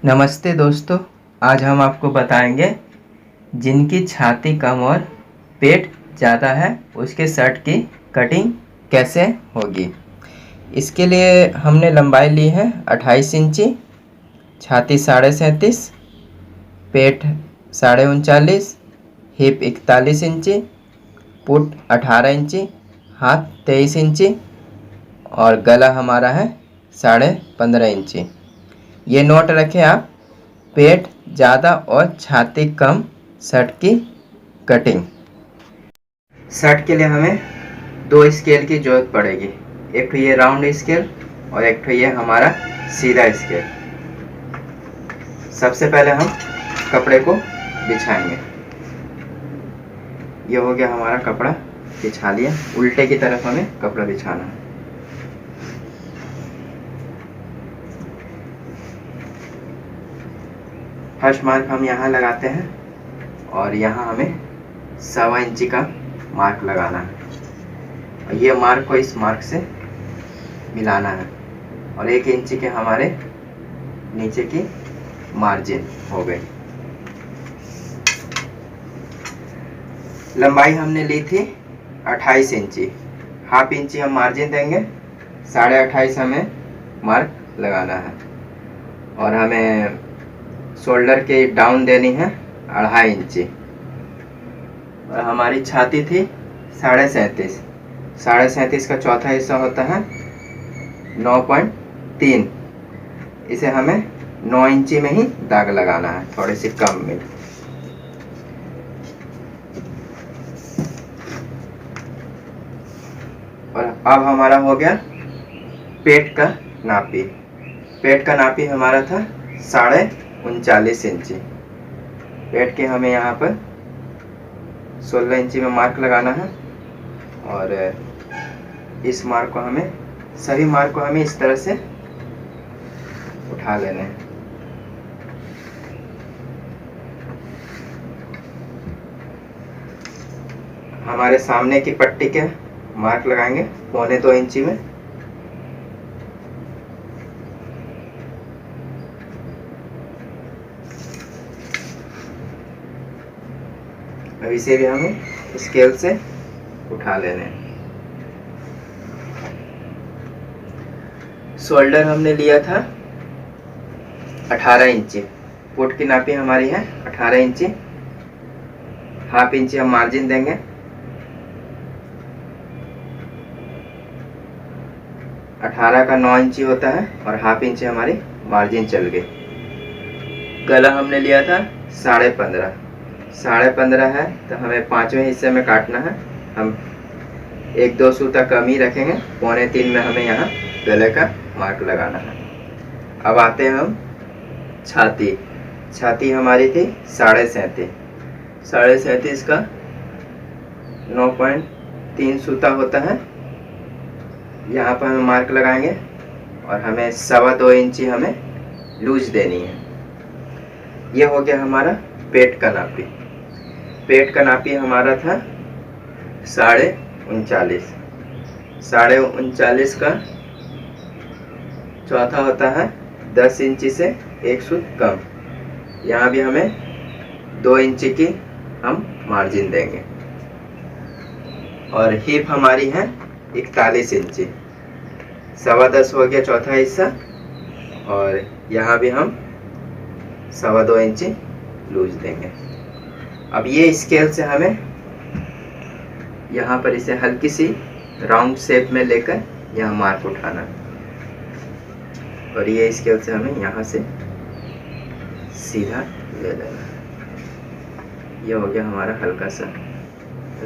नमस्ते दोस्तों, आज हम आपको बताएंगे जिनकी छाती कम और पेट ज़्यादा है उसके शर्ट की कटिंग कैसे होगी। इसके लिए हमने लंबाई ली है 28 इंची, छाती 37.5, पेट 39.5, हिप 41 इंची, पुट 18 इंची, हाथ 23 इंची और गला हमारा है 15.5 इंची। ये नोट रखें आप। पेट ज़्यादा और छाती कम शर्ट की कटिंग। शर्ट के लिए हमें 2 स्केल की ज़रूरत पड़ेगी, एक तो ये राउंड स्केल और एक तो ये हमारा सीधा स्केल। सबसे पहले हम कपड़े को बिछाएंगे। ये हो गया हमारा कपड़ा बिछा लिया। उल्टे की तरफ हमें कपड़ा बिछाना है। फर्स्ट मार्क हम यहाँ लगाते हैं और यहाँ हमें 1.25 इंची का मार्क लगाना है और ये मार्क को इस मार्क से मिलाना है और 1 इंची के हमारे नीचे की मार्जिन हो गई। लंबाई हमने ली थी 28 इंची, हाफ इंची हम मार्जिन देंगे, 28.5 हमें मार्क लगाना है और हमें शोल्डर के डाउन देनी है 2.5 इंची और हमारी छाती थी 37.5, 37.5 का चौथा हिस्सा होता है 9.3। इसे हमें 9 इंची में ही दाग लगाना है, थोड़ी सी कम में। और अब हमारा हो गया पेट का नापी। पेट का नापी हमारा था 39.5 इंची। पेट के हमें यहाँ पर 16 इंची में मार्क लगाना है और इस मार्क को हमें, सभी मार्क को हमें इस तरह से उठा लेने हैं। हमारे सामने की पट्टी के मार्क लगाएंगे 1.25 इंची में। अब इसे भी हमें स्केल से उठा लेने हैं। शोल्डर हमने लिया था 18 इंची, पुट की नापी हमारी है 18 इंची, हाफ इंची हम मार्जिन देंगे, 18 का 9 इंची होता है और हाफ इंची हमारी मार्जिन चल गई। गला हमने लिया था 15.5, 15.5 है तो हमें 5वें हिस्से में काटना है। हम 1-2 सूता कम ही रखेंगे, 2.25 में हमें यहाँ गले का मार्क लगाना है। अब आते हैं हम छाती। छाती हमारी थी 37.5, 37.5 का 9.3 सूता होता है। यहाँ पर हम मार्क लगाएंगे और हमें 2.25 इंची हमें लूज देनी है। ये हो गया हमारा पेट का नापी। पेट का नापी हमारा था 39.5, 39.5 का चौथा होता है 10 इंची से 1 सूत कम। यहाँ भी हमें 2 इंची की हम मार्जिन देंगे और हिप हमारी है 41 इंची, 10.25 हो गया चौथा हिस्सा और यहाँ भी हम 2.25 इंची लूज देंगे। अब ये स्केल से हमें यहाँ पर इसे हल्की सी राउंड शेप में लेकर यहाँ मार्क उठाना है और ये स्केल से हमें यहाँ से सीधा ले लेना है। ये हो गया हमारा हल्का सा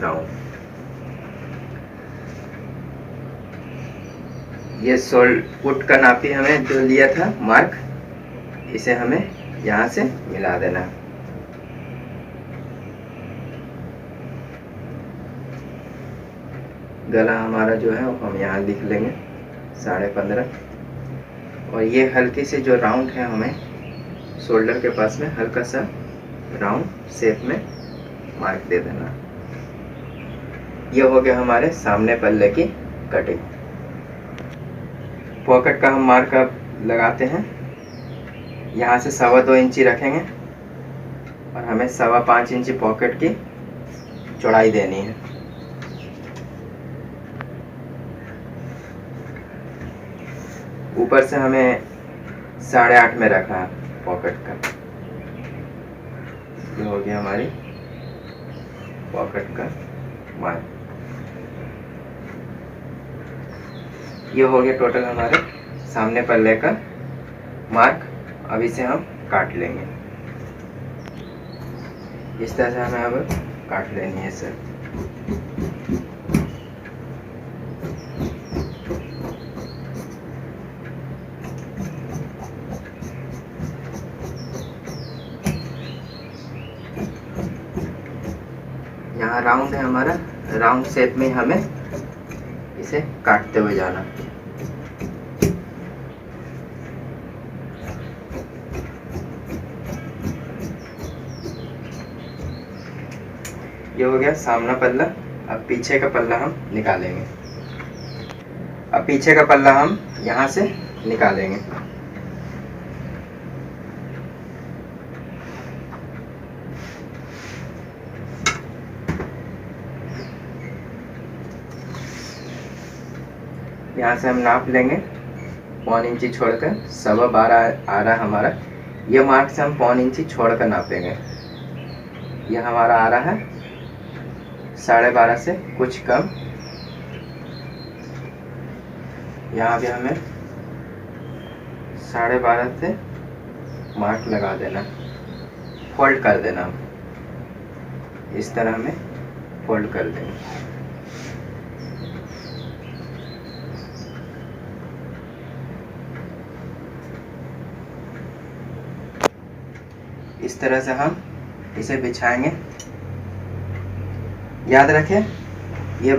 राउंड। ये पुट का नापी हमें जो लिया था मार्क, इसे हमें यहाँ से मिला देना है। गला हमारा जो है वो हम यहाँ लिख लेंगे 15.5 और ये हल्की से जो राउंड है हमें शोल्डर के पास में हल्का सा राउंड शेप में मार्क दे देना। ये हो गया हमारे सामने पल्ले की कटिंग। पॉकेट का हम मार्क अब लगाते हैं। यहाँ से 2.25 इंची रखेंगे और हमें 5.25 इंची पॉकेट की चौड़ाई देनी है। ऊपर से हमें 8.5 में रखना है पॉकेट का। ये हो गया हमारी पॉकेट का मार्क। ये हो गया टोटल हमारे सामने पल्ले का मार्क। अब इसे हम काट लेंगे। इस तरह से हमें अब काट लेनी है सर। यहाँ राउंड है हमारा, राउंड शेप में हमें इसे काटते हुए जाना। ये हो गया सामना पल्ला। अब पीछे का पल्ला हम निकालेंगे। अब पीछे का पल्ला हम यहाँ से निकालेंगे। यहाँ से हम नाप लेंगे 1 इंची छोड़कर, 12.25 आ रहा है हमारा। ये मार्क से हम 1 इंची छोड़कर नापेंगे। यह हमारा आ रहा है 12.5 से कुछ कम। यहाँ भी हमें 12.5 से मार्क लगा देना, फोल्ड कर देना। इस तरह हमें फोल्ड कर देंगे। इस तरह से हम इसे बिछाएंगे। याद रखें, ये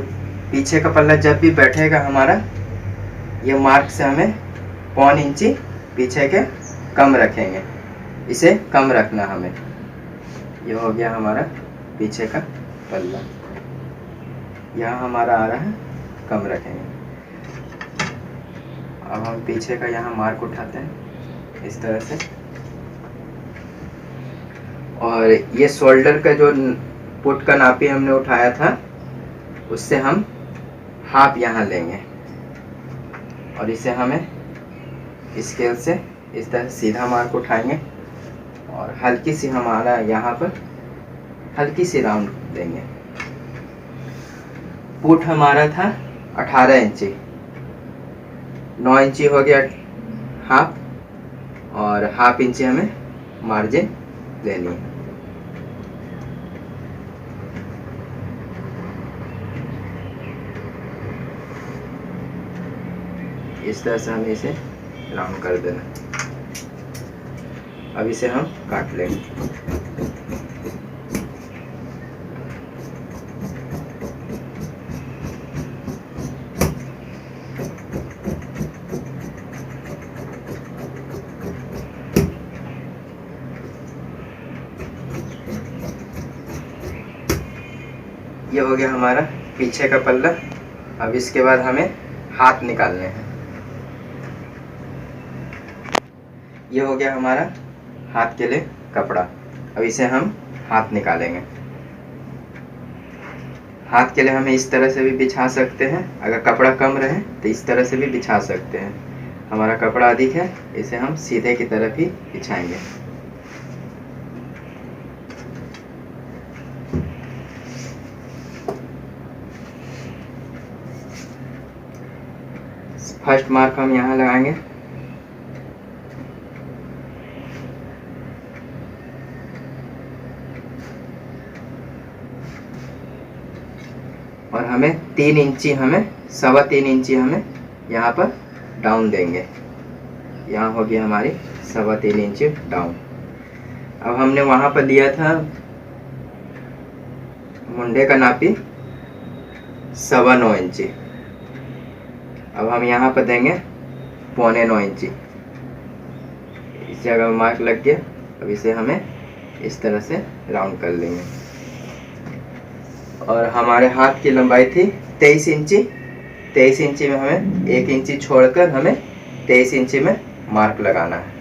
पीछे का पल्ला जब भी बैठेगा हमारा, ये मार्क से हमें 1 इंची पीछे के कम रखेंगे। इसे कम रखना हमें। ये हो गया हमारा पीछे का पल्ला। यहाँ हमारा आ रहा है, कम रखेंगे। अब हम पीछे का यहाँ मार्क उठाते हैं इस तरह से। और ये शोल्डर का जो पुट का नापी हमने उठाया था, उससे हम हाफ यहाँ लेंगे और इसे हमें स्केल से इस तरह सीधा मार्क उठाएंगे और हल्की सी हमारा यहाँ पर हल्की सी राउंड देंगे। पुट हमारा था 18 इंची, 9 इंची हो गया हाफ, और हाफ इंची हमें मार्जिन लेनी है। इस तरह से हमें इसे राउंड कर देना। अब इसे हम काट लेंगे। ये हो गया हमारा पीछे का पल्ला। अब इसके बाद हमें हाथ निकालने हैं। ये हो गया हमारा हाथ के लिए कपड़ा। अब इसे हम हाथ निकालेंगे। हाथ के लिए हमें इस तरह से भी बिछा सकते हैं, अगर कपड़ा कम रहे तो इस तरह से भी बिछा सकते हैं। हमारा कपड़ा अधिक है, इसे हम सीधे की तरफ ही बिछाएंगे। फर्स्ट मार्क हम यहाँ लगाएंगे। और हमें 3 इंची, हमें 3.25 इंची हमें यहाँ पर डाउन देंगे। यहाँ होगी हमारी 3.25 इंची डाउन। अब हमने वहाँ पर लिया था मुंडे का नापी 9.25 इंची। अब हम यहाँ पर देंगे 9.25 इंची। इस जगह मार्क लग गया। अब इसे हमें इस तरह से राउंड कर लेंगे। और हमारे हाथ की लंबाई थी 23 इंची। 23 इंची में हमें 1 इंची छोड़कर हमें 23 इंची में मार्क लगाना है।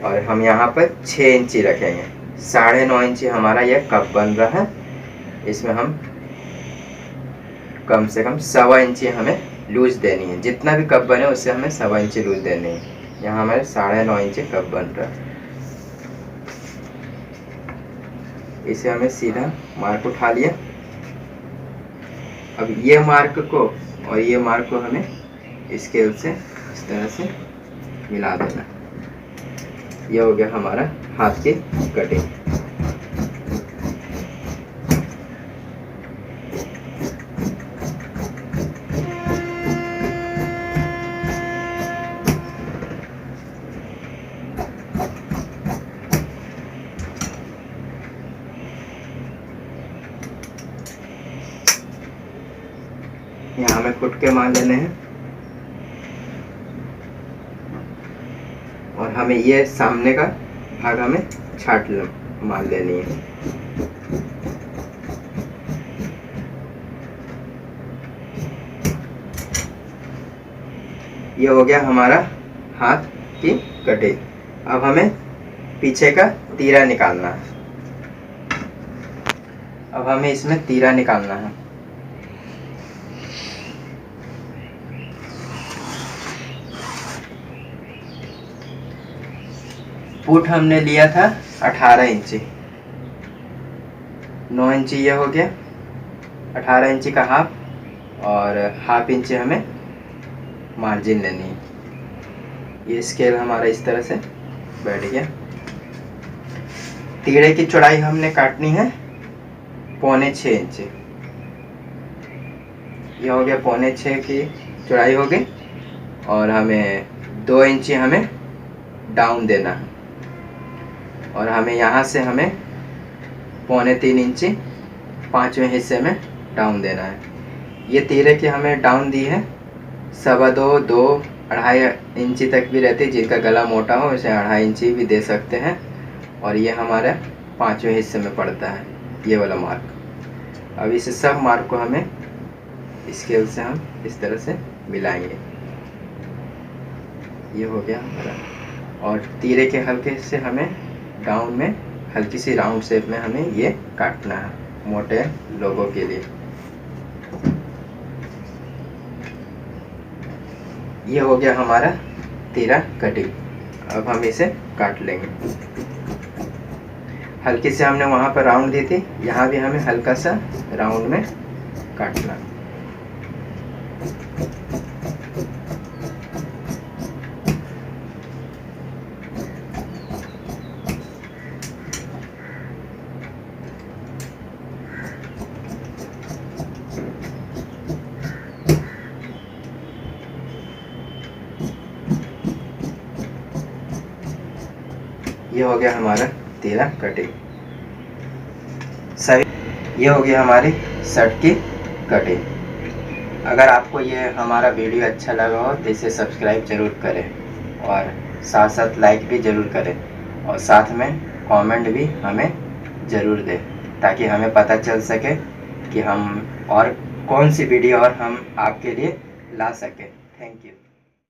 और हम यहाँ पर 6 इंची रखेंगे। 9.5 इंची हमारा यह कप बन रहा है। इसमें हम कम से कम 1.25 इंची हमें लूज देनी है। जितना भी कप बने उससे हमें 1.25 इंची लूज देनी है। यहाँ हमारे 9.5 इंची कप बन रहा है। इसे हमें सीधा मार्क उठा लिया। अब ये मार्क को और ये मार्क को हमें स्केल से इस तरह से मिला देना। यह हो गया हमारा हाथ की कटिंग। यहाँ हमें फुटके मार लेने हैं और हमें ये सामने का भाग हमें छाट मार लेनी है। ये हो गया हमारा हाथ की कटिंग। अब हमें पीछे का तीरा निकालना है। अब हमें इसमें तीरा निकालना है। फुट हमने लिया था 18 इंची। 9 इंची ये हो गया। 18 इंची का हाफ और हाफ इंची हमें मार्जिन लेनी है। ये स्केल हमारा इस तरह से बैठ गया। तीरे की चौड़ाई हमने काटनी है 6.25 इंची। ये हो गया 6.25 की चौड़ाई हो गई। और हमें 2 इंची हमें डाउन देना है और हमें यहाँ से हमें 3.25 इंची 5वें हिस्से में डाउन देना है। ये तीरे की हमें डाउन दी है 2.25 2 2.5 इंची तक भी रहती है। जिनका गला मोटा हो इसे 2.5 इंची भी दे सकते हैं। और ये हमारे 5वें हिस्से में पड़ता है ये वाला मार्क। अब इस सब मार्क को हमें स्केल से हम इस तरह से मिलाएंगे। ये हो गया हमारा। और तीरे के हल्के से हमें डाउन में हल्की सी राउंड शेप में हमें ये काटना है मोटे लोगों के लिए। ये हो गया हमारा तीरा कटिंग। अब हम इसे काट लेंगे। हल्की से हमने वहाँ पर राउंड दी थी, यहाँ भी हमें हल्का सा राउंड में काटना। ये हो गया हमारा तीरा कटिंग। सही, ये हो गया हमारी शर्ट की कटिंग। अगर आपको ये हमारा वीडियो अच्छा लगा हो तो इसे सब्सक्राइब जरूर करें और साथ साथ लाइक भी ज़रूर करें और साथ में कमेंट भी हमें ज़रूर दें ताकि हमें पता चल सके कि हम और कौन सी वीडियो और हम आपके लिए ला सकें। Thank you.